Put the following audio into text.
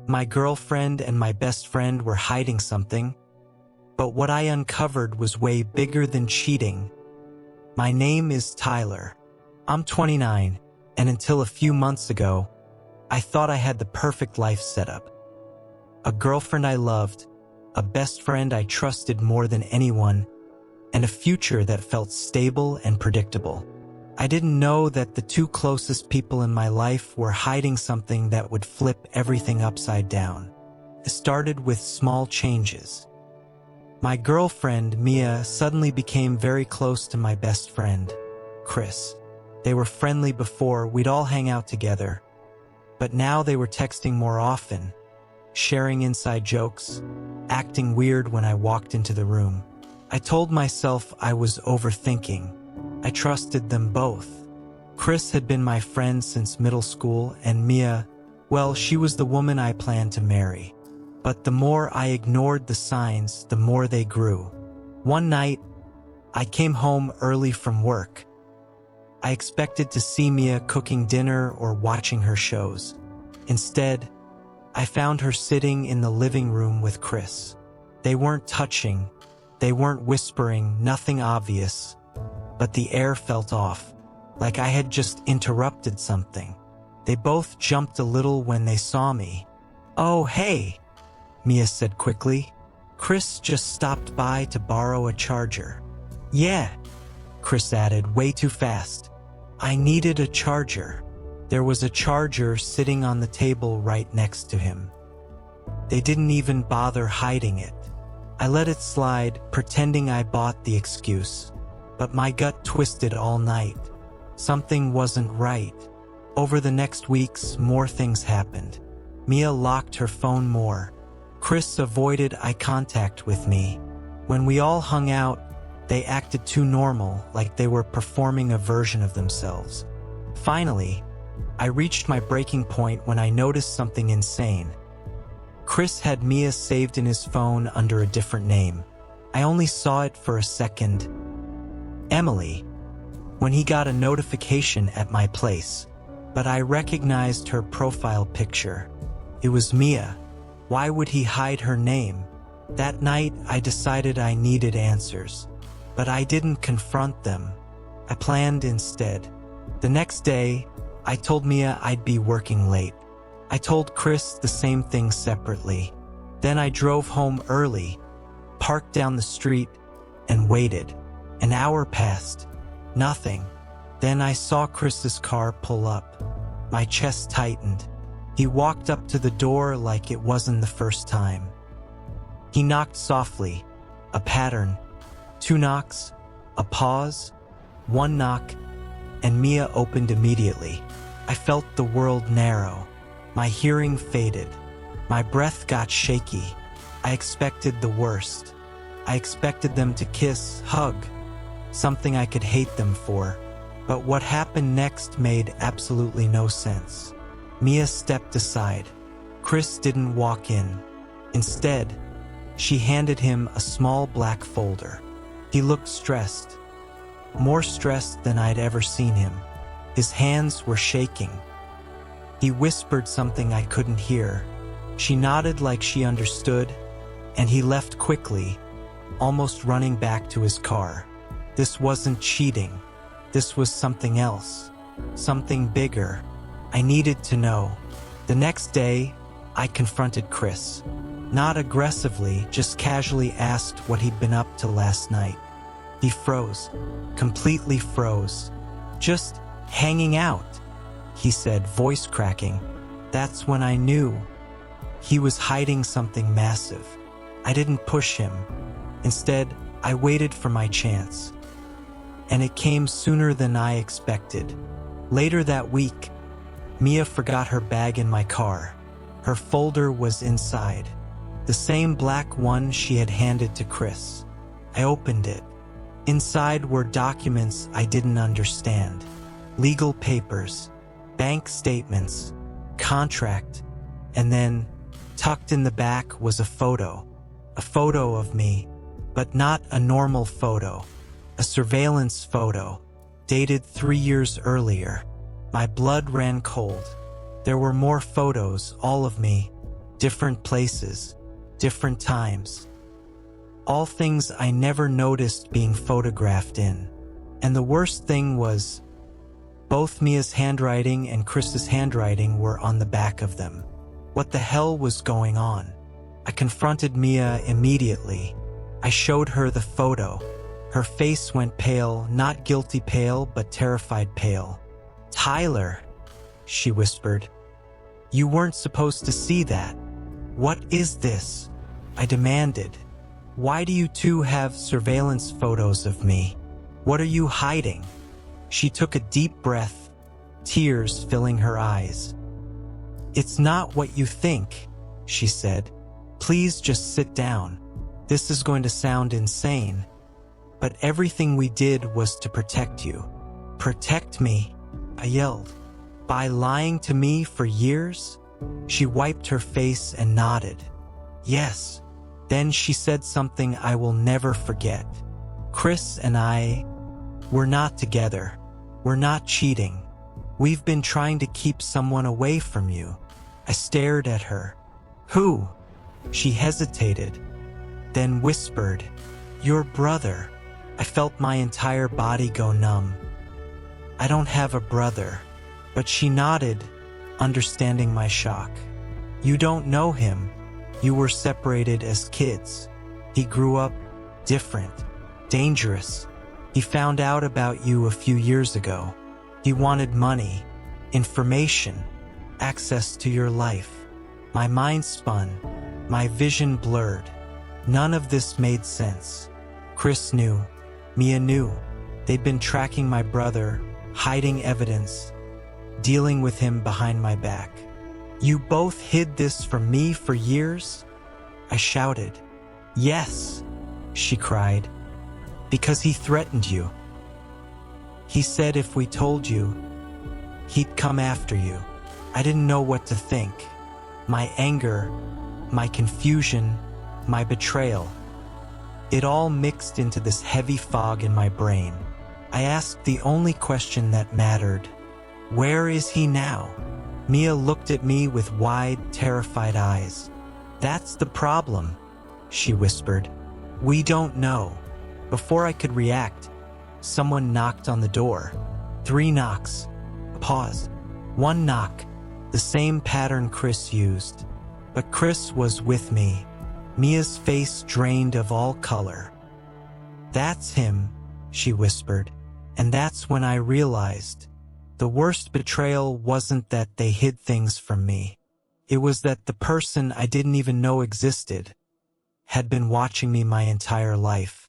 My girlfriend and my best friend were hiding something, but what I uncovered was way bigger than cheating. My name is Tyler. I'm 29, and until a few months ago, I thought I had the perfect life set up. A girlfriend I loved, a best friend I trusted more than anyone, and a future that felt stable and predictable. I didn't know that the two closest people in my life were hiding something that would flip everything upside down. It started with small changes. My girlfriend, Mia, suddenly became very close to my best friend, Chris. They were friendly before, we'd all hang out together. But now they were texting more often, sharing inside jokes, acting weird when I walked into the room. I told myself I was overthinking. I trusted them both. Chris had been my friend since middle school, and Mia, well, she was the woman I planned to marry. But the more I ignored the signs, the more they grew. One night, I came home early from work. I expected to see Mia cooking dinner or watching her shows. Instead, I found her sitting in the living room with Chris. They weren't touching, they weren't whispering, nothing obvious. But the air felt off, like I had just interrupted something. They both jumped a little when they saw me. "Oh, hey," Mia said quickly. "Chris just stopped by to borrow a charger." "Yeah," Chris added way too fast. "I needed a charger." There was a charger sitting on the table right next to him. They didn't even bother hiding it. I let it slide, pretending I bought the excuse. But my gut twisted all night. Something wasn't right. Over the next weeks, more things happened. Mia locked her phone more. Chris avoided eye contact with me. When we all hung out, they acted too normal, like they were performing a version of themselves. Finally, I reached my breaking point when I noticed something insane. Chris had Mia saved in his phone under a different name. I only saw it for a second. Emily, when he got a notification at my place, but I recognized her profile picture. It was Mia. Why would he hide her name? That night, I decided I needed answers, but I didn't confront them. I planned instead. The next day, I told Mia I'd be working late. I told Chris the same thing separately. Then I drove home early, parked down the street, and waited. An hour passed. Nothing. Then I saw Chris's car pull up. My chest tightened. He walked up to the door like it wasn't the first time. He knocked softly. A pattern. 2 knocks. A pause. 1 knock. And Mia opened immediately. I felt the world narrow. My hearing faded. My breath got shaky. I expected the worst. I expected them to kiss, hug. Something I could hate them for. But what happened next made absolutely no sense. Mia stepped aside. Chris didn't walk in. Instead, she handed him a small black folder. He looked stressed. More stressed than I'd ever seen him. His hands were shaking. He whispered something I couldn't hear. She nodded like she understood, and he left quickly, almost running back to his car. This wasn't cheating. This was something else. Something bigger. I needed to know. The next day, I confronted Chris. Not aggressively, just casually asked what he'd been up to last night. He froze. Completely froze. "Just hanging out," he said, voice cracking. That's when I knew. He was hiding something massive. I didn't push him. Instead, I waited for my chance. And it came sooner than I expected. Later that week, Mia forgot her bag in my car. Her folder was inside. The same black one she had handed to Chris. I opened it. Inside were documents I didn't understand. Legal papers, bank statements, contract, and then, tucked in the back was a photo. A photo of me, but not a normal photo. A surveillance photo, dated 3 years earlier. My blood ran cold. There were more photos, all of me. different places, different times. All things I never noticed being photographed in. And the worst thing was, both Mia's handwriting and Chris's handwriting were on the back of them. What the hell was going on? I confronted Mia immediately. I showed her the photo. Her face went pale, not guilty pale, but terrified pale. "Tyler," she whispered. "You weren't supposed to see that. What is this?" I demanded. "Why do you two have surveillance photos of me? What are you hiding?" She took a deep breath, tears filling her eyes. "It's not what you think," she said. "Please just sit down. This is going to sound insane, but everything we did was to protect you." "Protect me?" I yelled. "By lying to me for years?" She wiped her face and nodded. "Yes." Then she said something I will never forget. "Chris and I, we're not together. We're not cheating. We've been trying to keep someone away from you." I stared at her. "Who?" She hesitated, then whispered, "Your brother." I felt my entire body go numb. "I don't have a brother." But she nodded, understanding my shock. "You don't know him. You were separated as kids. He grew up different, dangerous. He found out about you a few years ago. He wanted money, information, access to your life." My mind spun, my vision blurred. None of this made sense. Chris knew. Mia knew. They'd been tracking my brother, hiding evidence, dealing with him behind my back. "You both hid this from me for years?" I shouted. "Yes," she cried. "Because he threatened you. He said if we told you, he'd come after you." I didn't know what to think. My anger, my confusion, my betrayal. It all mixed into this heavy fog in my brain. I asked the only question that mattered. "Where is he now?" Mia looked at me with wide, terrified eyes. "That's the problem," she whispered. "We don't know." Before I could react, someone knocked on the door. 3 knocks. A pause. 1 knock. The same pattern Chris used. But Chris was with me. Mia's face drained of all color. "That's him," she whispered. And that's when I realized the worst betrayal wasn't that they hid things from me. It was that the person I didn't even know existed had been watching me my entire life.